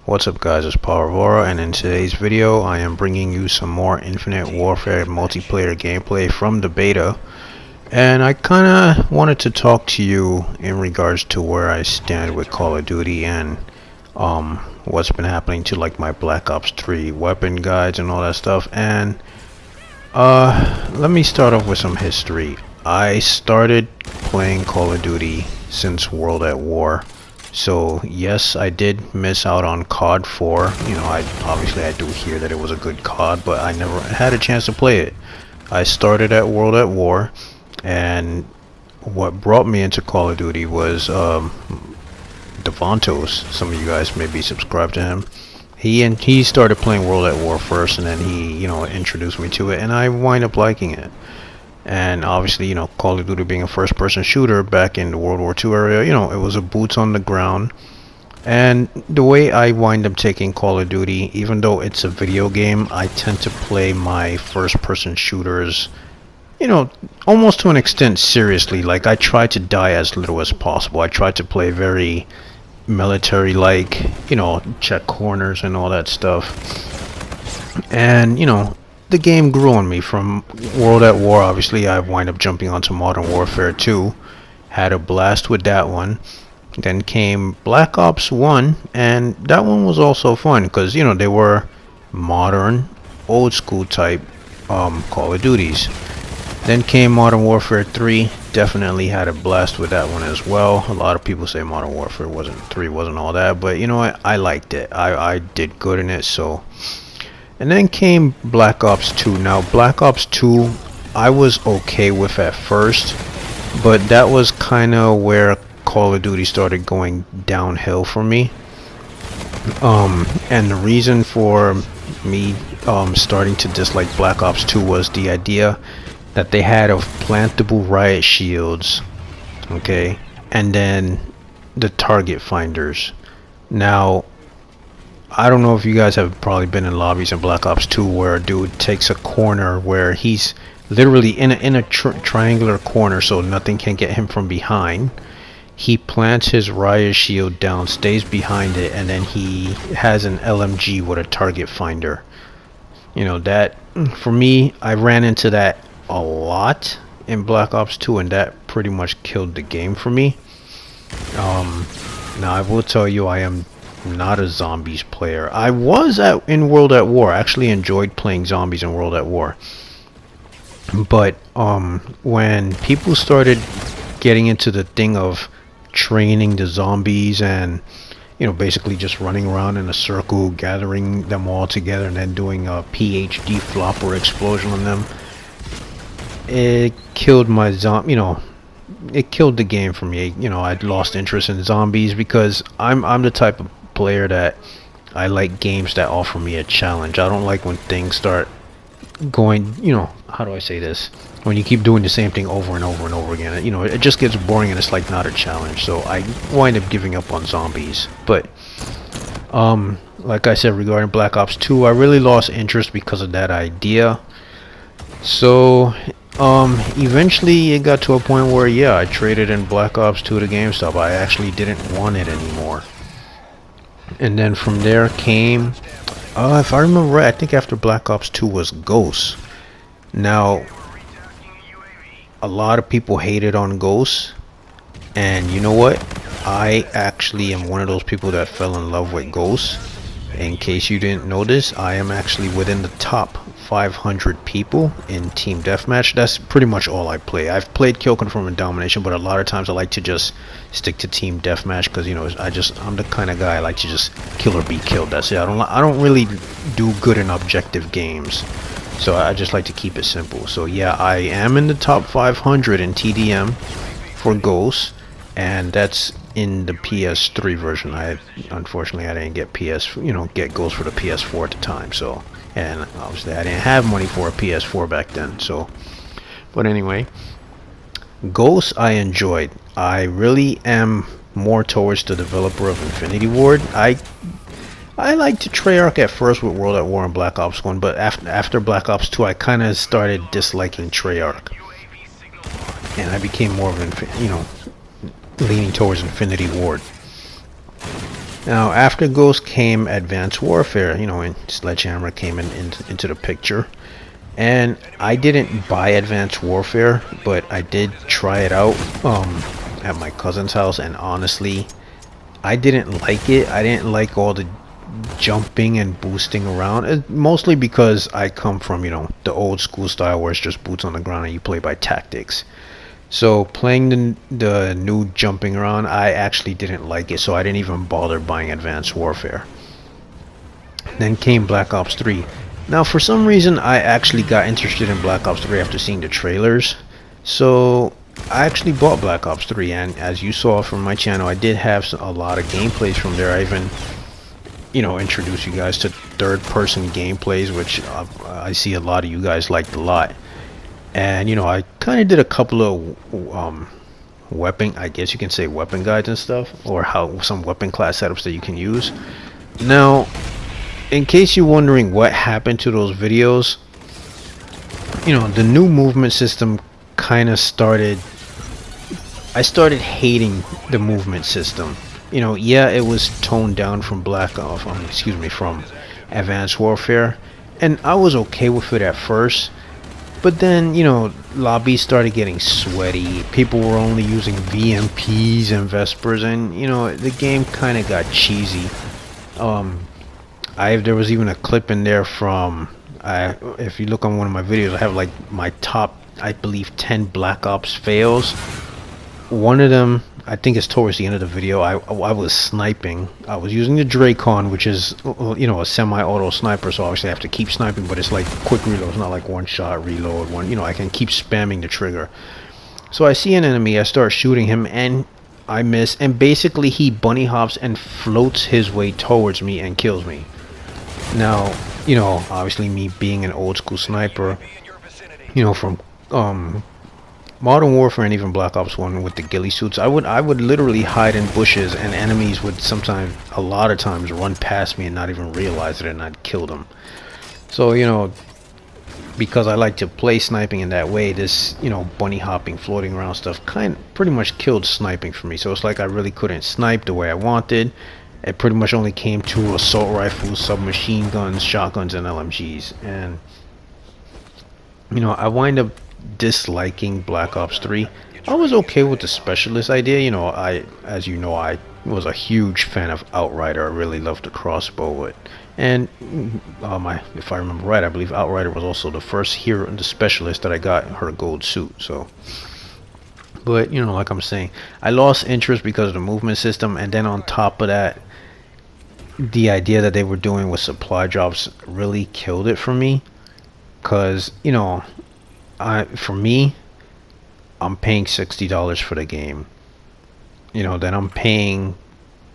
What's up guys, it's Power, and in today's video I am bringing you some more Infinite Warfare multiplayer gameplay from the beta. And I kinda wanted to talk to you in regards to where I stand with Call of Duty and what's been happening to like my Black Ops 3 weapon guides and all that stuff. And let me start off with some history. I started playing Call of Duty since World at War. So yes, I did miss out on CoD 4. You know, I do hear that it was a good CoD, but I never had a chance to play it. I started at World at War, and what brought me into Call of Duty was Devontos. Some of you guys may be subscribed to him. He started playing World at War first, and then he introduced me to it, and I wind up liking it. And obviously, Call of Duty being a first-person shooter back in the World War II area, it was a boots on the ground. And the way I wind up taking Call of Duty, even though it's a video game, I tend to play my first-person shooters, almost to an extent seriously. Like, I try to die as little as possible. I try to play very military-like, check corners and all that stuff. And, the game grew on me. From World at War, obviously I wind up jumping onto Modern Warfare 2, had a blast with that one. Then came Black Ops 1, and that one was also fun because they were modern, old school type Call of Duties. Then came Modern Warfare 3, definitely had a blast with that one as well. A lot of people say Modern Warfare 3 wasn't all that, but you know what, I liked it. I did good in it. So. And then came Black Ops 2. Now, Black Ops 2, I was okay with at first, but that was kind of where Call of Duty started going downhill for me. And the reason for me starting to dislike Black Ops 2 was the idea that they had of plantable riot shields, okay, and then the target finders. Now, I don't know if you guys have probably been in lobbies in Black Ops 2 where a dude takes a corner where he's literally in a triangular corner so nothing can get him from behind. He plants his riot shield down, stays behind it, and then he has an LMG with a target finder. That, for me, I ran into that a lot in Black Ops 2, and that pretty much killed the game for me. Now I will tell you, I am not a zombies player. I was in World at War. I actually enjoyed playing zombies in World at War. But when people started getting into the thing of training the zombies and basically just running around in a circle, gathering them all together and then doing a PhD flop or explosion on them, it killed my it killed the game for me. I'd lost interest in zombies because I'm the type of player that I like games that offer me a challenge. I don't like when things start going, how do I say this? When you keep doing the same thing over and over and over again, it just gets boring and it's like not a challenge. So I wind up giving up on zombies. But like I said regarding Black Ops 2, I really lost interest because of that idea. So eventually it got to a point where I traded in Black Ops 2 to GameStop. I actually didn't want it anymore. And then from there came, if I remember right, I think after Black Ops 2 was Ghosts. Now, a lot of people hated on Ghosts, and you know what? I actually am one of those people that fell in love with Ghosts. In case you didn't know this, I am actually within the top 500 people in Team Deathmatch. That's pretty much all I play. I've played Kill Confirm and Domination, but a lot of times I like to just stick to Team Deathmatch because I'm the kind of guy I like to just kill or be killed. That's it. I don't really do good in objective games, so I just like to keep it simple. So yeah, I am in the top 500 in TDM for Ghosts, and that's in the PS3 version. Unfortunately I didn't get get Ghosts for the PS4 at the time. So. And obviously I didn't have money for a PS4 back then, so. But anyway, Ghosts I enjoyed. I really am more towards the developer of Infinity Ward. I liked Treyarch at first with World at War and Black Ops 1, but after Black Ops 2 I kind of started disliking Treyarch. And I became more of leaning towards Infinity Ward. Now, after Ghost came Advanced Warfare, you know, and Sledgehammer came into the picture. And I didn't buy Advanced Warfare, but I did try it out at my cousin's house, and honestly, I didn't like it. I didn't like all the jumping and boosting around, mostly because I come from, you know, the old school style where it's just boots on the ground and you play by tactics. So playing the new jumping around, I actually didn't like it, so I didn't even bother buying Advanced Warfare. Then came Black Ops 3. Now, for some reason, I actually got interested in Black Ops 3 after seeing the trailers. So I actually bought Black Ops 3, and as you saw from my channel, I did have a lot of gameplays from there. I even, you know, introduced you guys to third-person gameplays, which I see a lot of you guys liked a lot. And, you know, I kind of did a couple of weapon, I guess you can say weapon guides and stuff, or how some weapon class setups that you can use. Now, in case you're wondering what happened to those videos, you know, the new movement system kind of started, I started hating the movement system. You know, yeah, it was toned down from from Advanced Warfare, and I was okay with it at first. But then, you know, lobbies started getting sweaty. People were only using VMPs and Vespers, and, you know, the game kind of got cheesy. There was even a clip in there from, if you look on one of my videos, I have like my top, I believe, 10 Black Ops fails. One of them, I think it's towards the end of the video, I was sniping. I was using the Dracon, which is, you know, a semi-auto sniper, so obviously I have to keep sniping, but it's like quick reload. It's not like one shot reload, you know, I can keep spamming the trigger. So I see an enemy, I start shooting him, and I miss, and basically he bunny hops and floats his way towards me and kills me. Now, you know, obviously me being an old school sniper, you know, from Modern Warfare and even Black Ops 1 with the ghillie suits, I would literally hide in bushes, and enemies would sometimes, a lot of times, run past me and not even realize it, and I'd kill them. So, you know, because I like to play sniping in that way, this, you know, bunny hopping, floating around stuff pretty much killed sniping for me. So it's like I really couldn't snipe the way I wanted. It pretty much only came to assault rifles, submachine guns, shotguns, and LMGs. And, you know, I wind up disliking Black Ops 3. I was okay with the specialist idea. You know, as you know, I was a huge fan of Outrider. I really loved the crossbow. And if I remember right, I believe Outrider was also the first hero, the specialist that I got her gold suit. So, but you know, like I'm saying, I lost interest because of the movement system, and then on top of that, the idea that they were doing with supply drops really killed it for me. Cause, you know, for me, I'm paying $60 for the game. You know, then I'm paying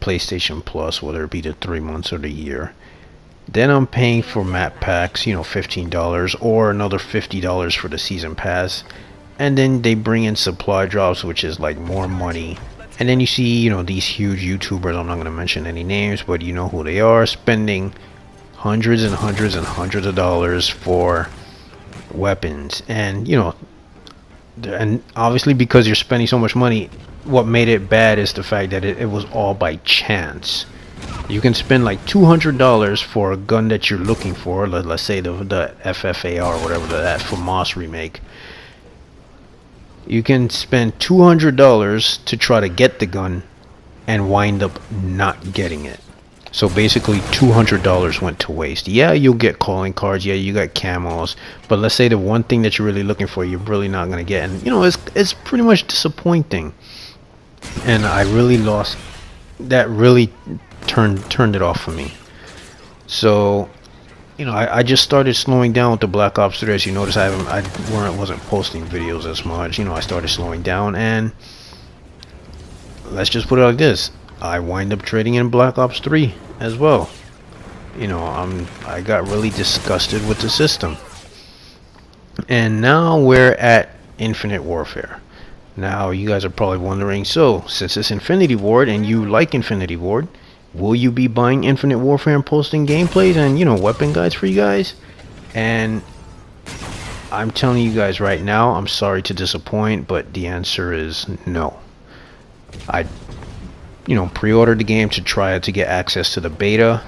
PlayStation Plus, whether it be the 3 months or the year. Then I'm paying for map packs, you know, $15 or another $50 for the season pass. And then they bring in supply drops, which is like more money. And then you see, you know, these huge YouTubers, I'm not going to mention any names, but you know who they are, spending hundreds and hundreds and hundreds of dollars for weapons. And, you know, and obviously because you're spending so much money, what made it bad is the fact that it was all by chance. You can spend like $200 for a gun that you're looking for, let's say the FFAR or whatever, that FAMAS remake. You can spend $200 to try to get the gun and wind up not getting it. So basically $200 went to waste. Yeah, you'll get calling cards, yeah, you got camos, but let's say the one thing that you're really looking for, you're really not going to get. And you know, it's pretty much disappointing. And I really lost, that really turned it off for me. So, you know, I just started slowing down with the Black Ops 3. As you notice, I wasn't posting videos as much. You know, I started slowing down, and let's just put it like this: I wind up trading in Black Ops 3 as well. You know, I got really disgusted with the system, and now we're at Infinite Warfare. Now you guys are probably wondering, so since it's Infinity Ward and you like Infinity Ward, will you be buying Infinite Warfare and posting gameplays and, you know, weapon guides for you guys? And I'm telling you guys right now, I'm sorry to disappoint, but the answer is no. pre-ordered the game to try to get access to the beta.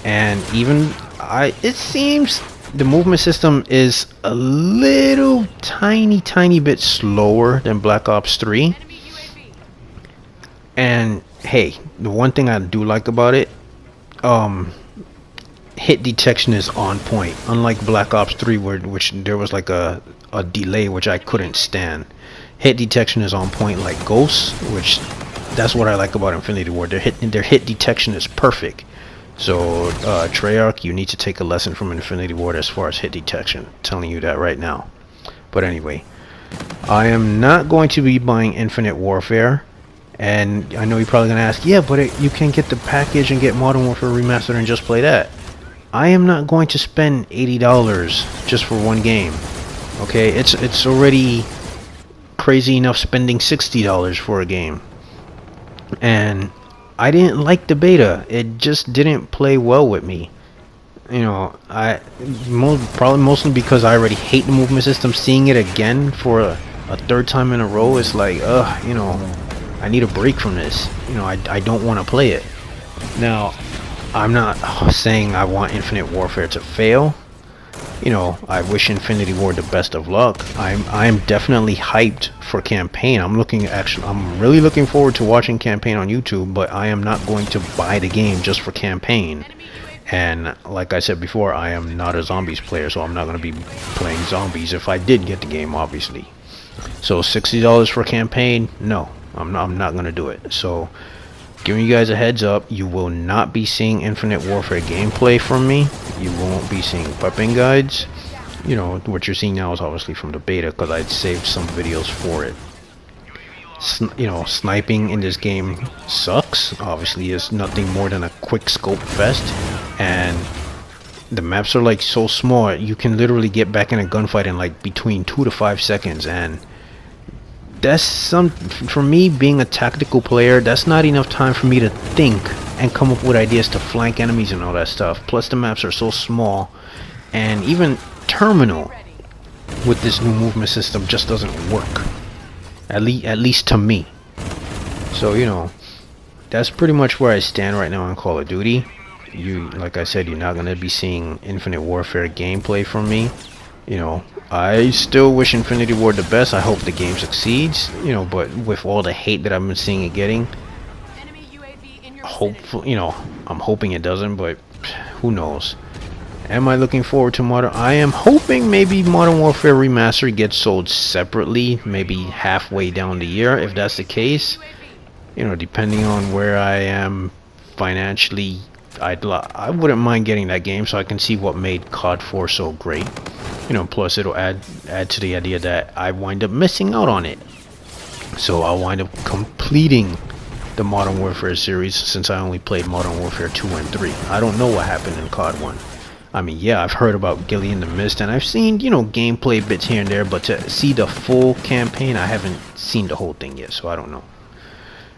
And even it seems the movement system is a little tiny bit slower than Black Ops 3. And hey, the one thing I do like about it, hit detection is on point. Unlike Black Ops 3, which there was like a delay, which I couldn't stand. Hit detection is on point like Ghosts, which that's what I like about Infinity Ward. Their hit detection is perfect. So Treyarch, you need to take a lesson from Infinity Ward as far as hit detection. I'm telling you that right now. But anyway, I am not going to be buying Infinite Warfare. And I know you're probably going to ask, yeah, but you can get the package and get Modern Warfare Remastered and just play that. I am not going to spend $80 just for one game. Okay, it's already crazy enough spending $60 for a game. And I didn't like the beta. It just didn't play well with me. Probably mostly because I already hate the movement system. Seeing it again for a third time in a row is like, I need a break from this. I don't want to play it. Now, I'm not saying I want Infinite Warfare to fail. I wish Infinity Ward the best of luck. I'm definitely hyped for campaign. I'm really looking forward to watching campaign on YouTube, but I am not going to buy the game just for campaign. And like I said before, I am not a zombies player, so I'm not going to be playing zombies if I did get the game, obviously. So $60 for campaign? No, I'm not going to do it. So giving you guys a heads up, you will not be seeing Infinite Warfare gameplay from me. You won't be seeing weapon guides. What you're seeing now is obviously from the beta, because I'd saved some videos for it. Sniping in this game sucks. Obviously, it's nothing more than a quick scope fest, and the maps are like so small, you can literally get back in a gunfight in like between 2 to 5 seconds, and that's for me, being a tactical player, that's not enough time for me to think and come up with ideas to flank enemies and all that stuff. Plus the maps are so small, and even Terminal with this new movement system just doesn't work, at least to me. So that's pretty much where I stand right now on Call of Duty. Like I said, you're not going to be seeing Infinite Warfare gameplay from me. I still wish Infinity Ward the best. I hope the game succeeds, but with all the hate that I've been seeing it getting, hopefully, I'm hoping it doesn't, but who knows. Am I looking forward to I am hoping maybe Modern Warfare Remastered gets sold separately, maybe halfway down the year. If that's the case, depending on where I am financially, I wouldn't mind getting that game so I can see what made COD 4 so great. Plus it'll add to the idea that I wind up missing out on it. So I'll wind up completing the Modern Warfare series, since I only played Modern Warfare 2 and 3. I don't know what happened in COD 1. I mean, yeah, I've heard about Gilly in the Mist, and I've seen, gameplay bits here and there, but to see the full campaign, I haven't seen the whole thing yet, so I don't know.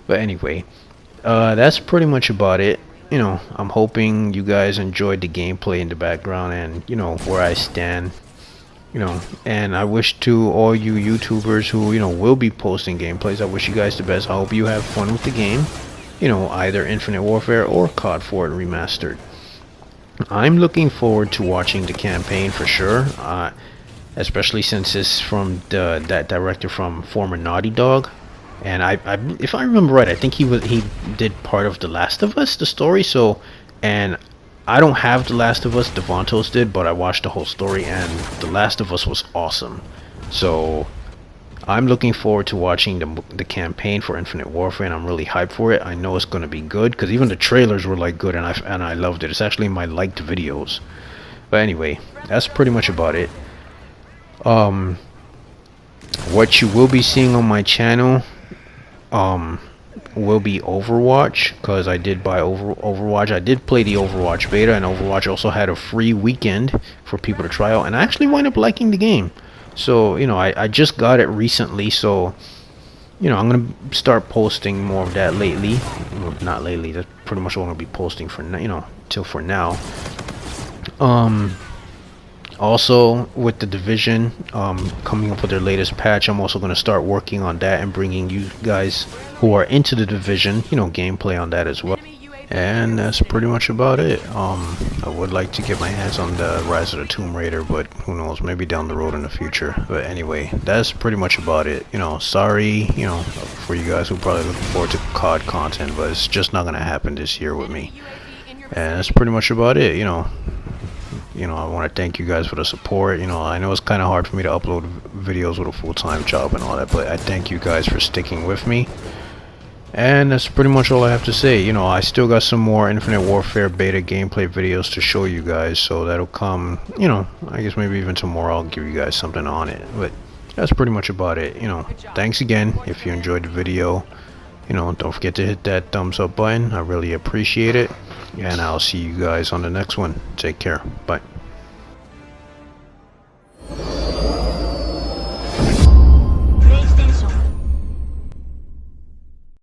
But anyway, that's pretty much about it. I'm hoping you guys enjoyed the gameplay in the background and, where I stand. And I wish to all you YouTubers who, will be posting gameplays, I wish you guys the best. I hope you have fun with the game. Either Infinite Warfare or COD 4 Remastered. I'm looking forward to watching the campaign for sure, especially since it's from that director from former Naughty Dog, and if I remember right, I think he did part of The Last of Us, the story. So, and I don't have The Last of Us, Devontos did, but I watched the whole story, and The Last of Us was awesome. So I'm looking forward to watching the campaign for Infinite Warfare, and I'm really hyped for it. I know it's going to be good, because even the trailers were like good, and I loved it. It's actually my liked videos. But anyway, that's pretty much about it. What you will be seeing on my channel will be Overwatch, because I did buy Overwatch. I did play the Overwatch beta, and Overwatch also had a free weekend for people to try out, and I actually wound up liking the game. So, I just got it recently, so, I'm going to start posting more of that lately. Well, not lately, that's pretty much what I'm going to be posting for, till for now. Also, with the Division coming up with their latest patch, I'm also going to start working on that and bringing you guys who are into the Division, you know, gameplay on that as well. And that's pretty much about it. I would like to get my hands on the Rise of the Tomb Raider, but who knows, maybe down the road in the future. But anyway, that's pretty much about it. You know, sorry, you know, for you guys who probably looking forward to COD content, but it's just not going to happen this year with me. And that's pretty much about it, you know. I want to thank you guys for the support. You know, I know it's kind of hard for me to upload videos with a full-time job and all that, but I thank you guys for sticking with me. And that's pretty much all I have to say. You know, I still got some more Infinite Warfare beta gameplay videos to show you guys, so that'll come, you know, I guess maybe even tomorrow I'll give you guys something on it. But that's pretty much about it. You know, thanks again. If you enjoyed the video, you know, don't forget to hit that thumbs up button. I really appreciate it. And I'll see you guys on the next one. Take care. Bye.